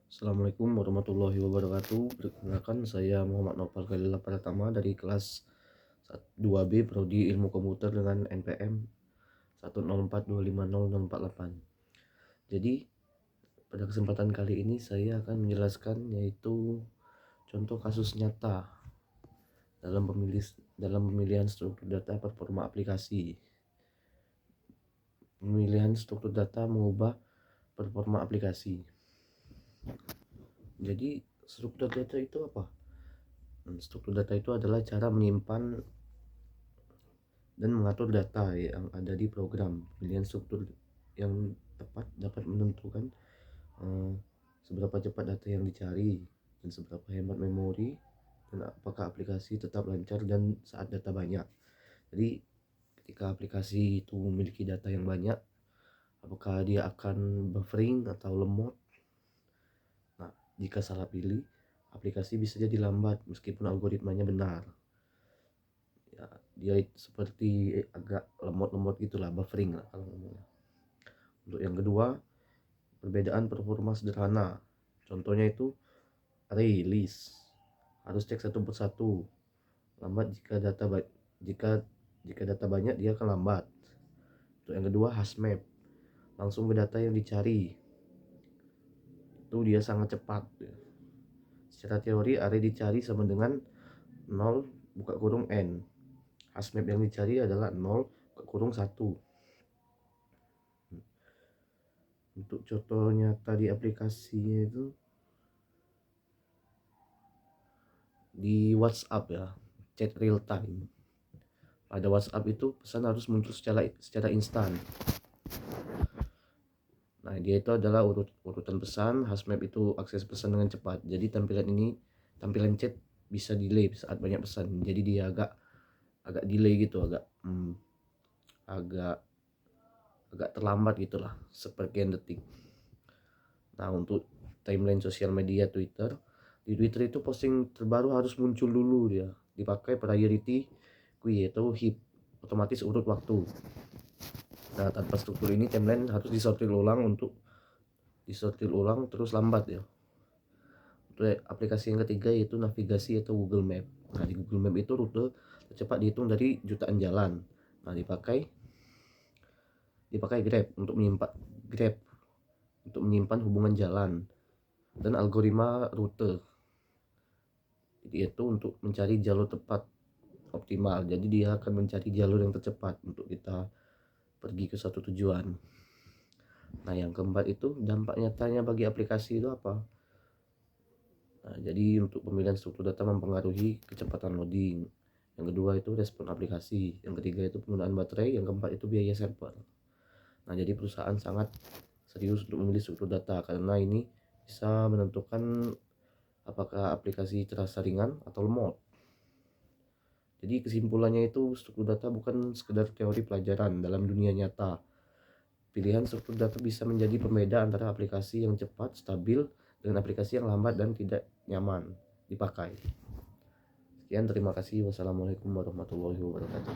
Assalamualaikum warahmatullahi wabarakatuh. Perkenalkan, saya Muhammad Nopal Khalil Pratama dari kelas 2B Prodi Ilmu Komputer dengan NPM 104250048. Jadi pada kesempatan kali ini saya akan menjelaskan yaitu contoh kasus nyata dalam pemilihan struktur data performa aplikasi. Pemilihan struktur data mengubah performa aplikasi. Jadi struktur data itu apa? Struktur data itu adalah cara menyimpan dan mengatur data yang ada di program. Pilihan struktur yang tepat dapat menentukan seberapa cepat data yang dicari dan seberapa hemat memori, dan apakah aplikasi tetap lancar dan saat data banyak. Jadi ketika aplikasi itu memiliki data yang banyak, apakah dia akan buffering atau lemot. Nah, jika salah pilih, aplikasi bisa jadi lambat meskipun algoritmanya benar. Ya, dia seperti agak lemot-lemot gitulah, buffering lah kalau ngomongnya. Untuk yang kedua, perbedaan performa sederhana. Contohnya itu release, harus cek satu persatu. Lambat jika data banyak, dia akan lambat. Untuk yang kedua, hashmap, langsung ke data yang dicari, itu dia sangat cepat. Secara teori, array dicari sama dengan 0 buka kurung n. Hashmap yang dicari adalah 0 buka kurung 1. Untuk contoh nyata di aplikasinya itu di WhatsApp ya, chat real time. Pada WhatsApp itu pesan harus muncul secara instan. Nah, dia itu adalah urutan pesan. Hashmap itu akses pesan dengan cepat. Jadi tampilan chat bisa delay saat banyak pesan. Jadi dia agak delay gitu, agak terlambat gitulah, sepersekian detik. Nah, untuk timeline sosial media di Twitter itu posting terbaru harus muncul dulu, dia dipakai priority queue atau heap, otomatis urut waktu. Nah, tanpa struktur ini timeline harus disortir ulang terus lambat ya. Untuk aplikasi yang ketiga yaitu navigasi atau Google Map. Nah, di Google Map itu rute tercepat dihitung dari jutaan jalan. Nah, dipakai Grab untuk menyimpan hubungan jalan dan algoritma rute itu untuk mencari jalur tepat optimal. Jadi dia akan mencari jalur yang tercepat untuk kita pergi ke suatu tujuan. Nah, yang keempat itu dampak nyatanya bagi aplikasi itu apa? Nah, jadi untuk pemilihan struktur data mempengaruhi kecepatan loading. Yang kedua itu respon aplikasi. Yang ketiga itu penggunaan baterai. Yang keempat itu biaya server. Nah, jadi perusahaan sangat serius untuk memilih struktur data karena ini bisa menentukan apakah aplikasi terasa ringan atau lemot. Jadi kesimpulannya itu struktur data bukan sekedar teori pelajaran dalam dunia nyata. Pilihan struktur data bisa menjadi pembeda antara aplikasi yang cepat, stabil, dengan aplikasi yang lambat dan tidak nyaman dipakai. Sekian, terima kasih. Wassalamualaikum warahmatullahi wabarakatuh.